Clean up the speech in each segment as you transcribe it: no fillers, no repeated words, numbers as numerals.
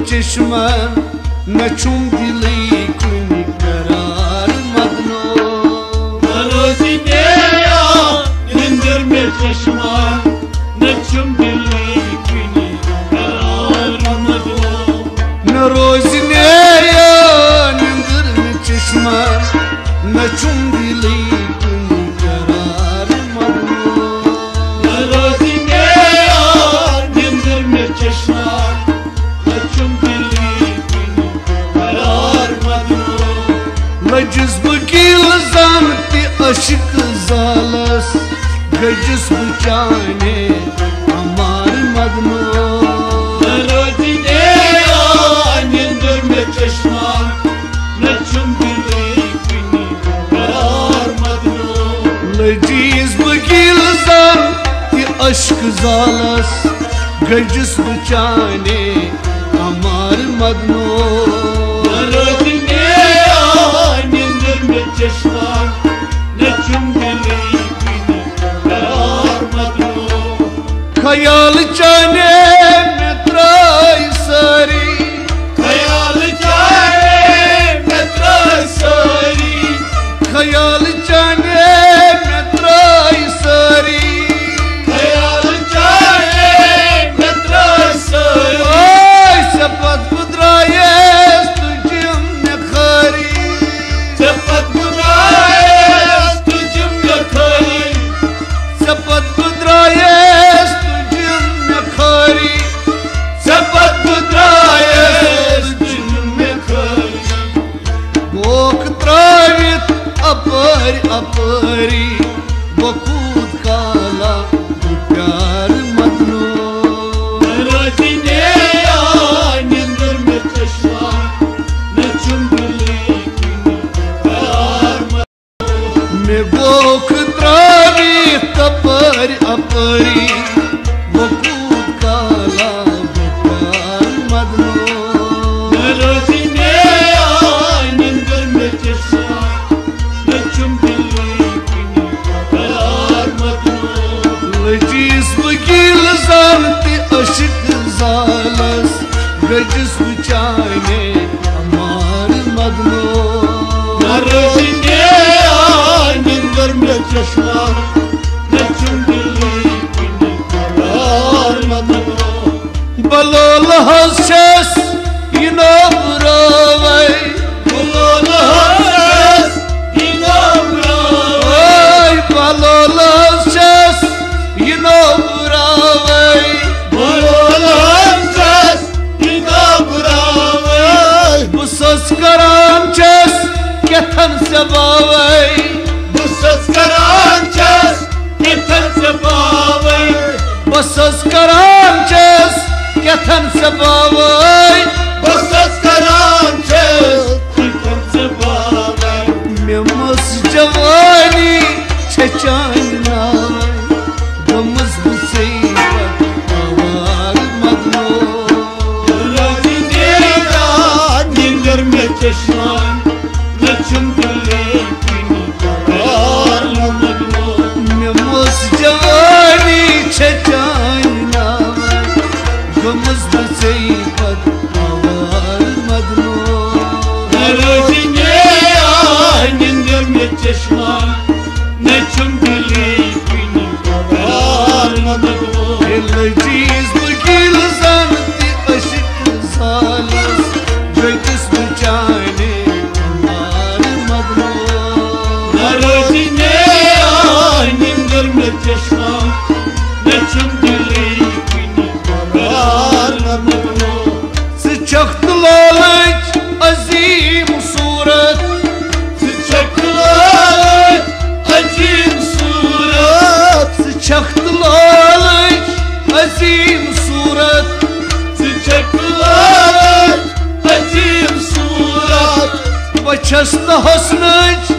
चश्मन न चुम दिली कुनी करार मदनो न रोजी नेया निंदर में चश्मन न चुम दिली कुनी करार मदनो न रोजी नेया निंदर में चश्मन न चुम दिली कुनी करार मदनो न रोजी नेया निंदर में चश्मन लजस बकील जानती अशिक जालस गजस बचाने हमार मदनो रोजी ने निंदर में चश्मा न चुम दिली कुनी करार मदनो लजीज बकील जानती अशिक जालस गजस बचाने हमार मदनो चश्मा न चुम दिली कुनी करार मदनो ख्याल चाने में त्राई सारी ख्याल चाहे में त्राई सारी ख्याल चाने में त्राई सारी ख्याल चाहे में त्राई सारी ओए शपथ बुद्राए तुझम में खारी शपथ अपरी वकूद काला प्यार मदनो रोजी ने निंदर में चश्मा न चुम दिली कुनी करार मदनो मैं बोख त्रावी अपरी वकूद काला प्यार मदनो रोजी ने निंदर में चश्मा वकील जानती अशिक जालस गजस बचाने हमार मदनो रोजी ने निंदर में चश्मा न चुम दिली कुनी करार मदनो बलोल हंस इनो बुरावै बलोल हंस इनो बुरावै बलोल हंस इनो बुरावै बलोल हंस इनो बुरावै बुसस करान चस केथन से बावै बुसस करान चस केथन से बावै बुसस करान चस केथन से बावै बुसस करान चस केथन से बावै मैं मस जवानी छचान नावै गमस मुसीबत आवार मदनो रोजी ने निंदर में चश्मा न चुम दिली कुनी करार मदनो मैं मस जवानी छचान नावै गमस मुसीबत आवार मदनो रोजी ने निंदर में चश्मा न चुम दिली कुनी करार मदनो लजीज वकील जानती अशिक जालस गजस बचाने हमार मदनो रोजी ने निंदर में चश्मा न चुम दिली कुनी करार मदनो सचख्त लालच अजीम सूरत सचख्त लालच अजीम सूरत सचख्त लालच अजीम सूरत सचख्त लालच अजीम सूरत बचस हसनच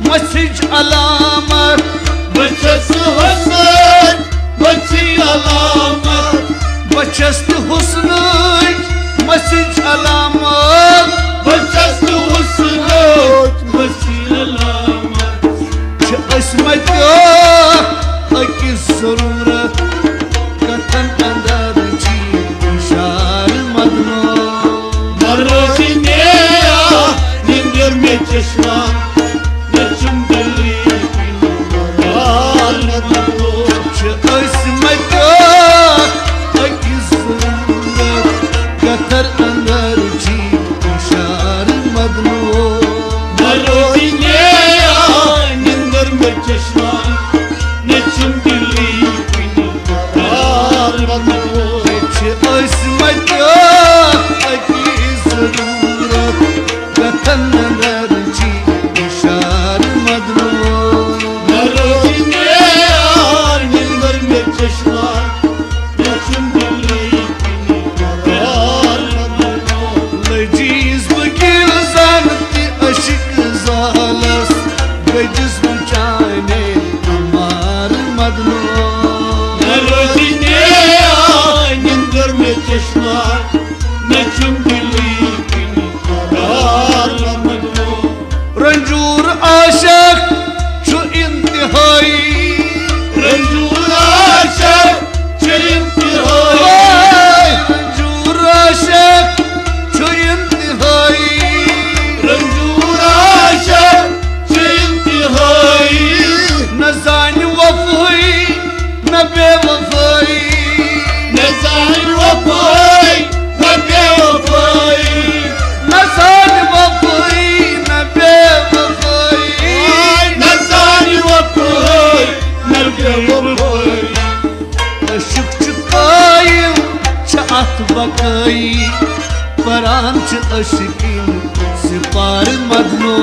मसिज अलामत बचस हसन मसी अलामत बचस हुस्नच मसिज अलामत बचस हुस्नच मसी अलामत असमत अकिस जरूरत कथन अंदर जी इशार मदनो में चश्मा न चुम दिली करार मदनो Ismaka akizundat Katar andar ji ishar madno Naro dine nindar में चश्मा न चुम दिली करार मदनो Ismaka akizundat Katar andar ji ishar madno Naro dine nindar में चश्मा न चुम दिली करार मदनो Lăgiz băghil zanti aşık zalas Găgiz bucane amar madno Naro dine nindar में चश्मा न चुम दिली करार मदनो Rancur aşık şu intihai रंजूर आशक चिंतिहाई Vay rancur aşık şu intihai रंजूर आशक चिंतिहाई Ne zani vafai ne bevafai नज़ार वफाई न बेवफाई Ne zani vafai ne bevafai नज़ार वफाई न बेवफाई Aşık çıkayım çat bakayım Paranç aşıkım sipar madno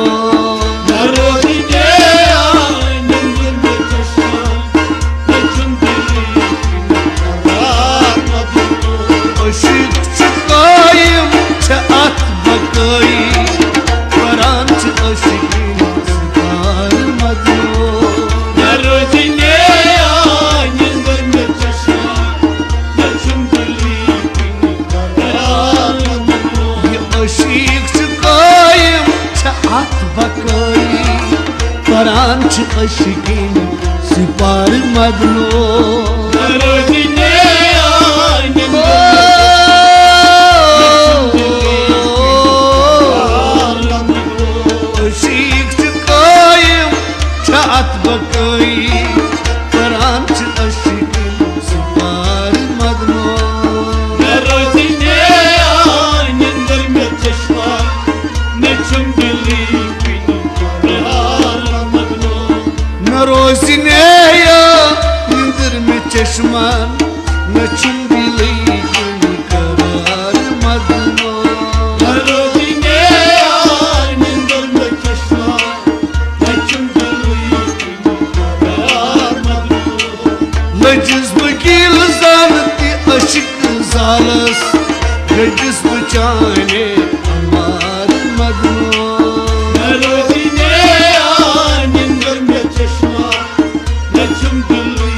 नरो दिने नंदन में चश्मा न चुम दिली करार मदनो Aşık çıkayım çat bakayım Paranç aşıkım sipar madno नरो दिने नंदन में चश्मा न चुम दिली करार मदनो Aşık çıkayım çat bakayım Paranç aşıkım sipar madno नरो दिने नंदन Aşık çıkayım çat bakayım Paranç aşıkım sipar madno नरो दिने नंदन में चश्मा न चुम दिली करार मदनो Narosineya indirme çeşman Ne çumbili gül karar madno नरो दिने नंदन में चश्मा न चुम दिली करार मदनो Lăciz băghil zanti aşık zalas Găciz băceane amar madno नरो दिने नंदन में चश्मा न चुम दिली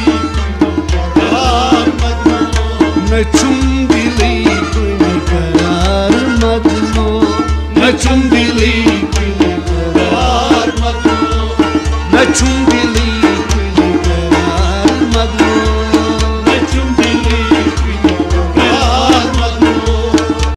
करार मदनो Ne çumbili gül karar madno Ne çumbili gül करार मदनो Ne çumbili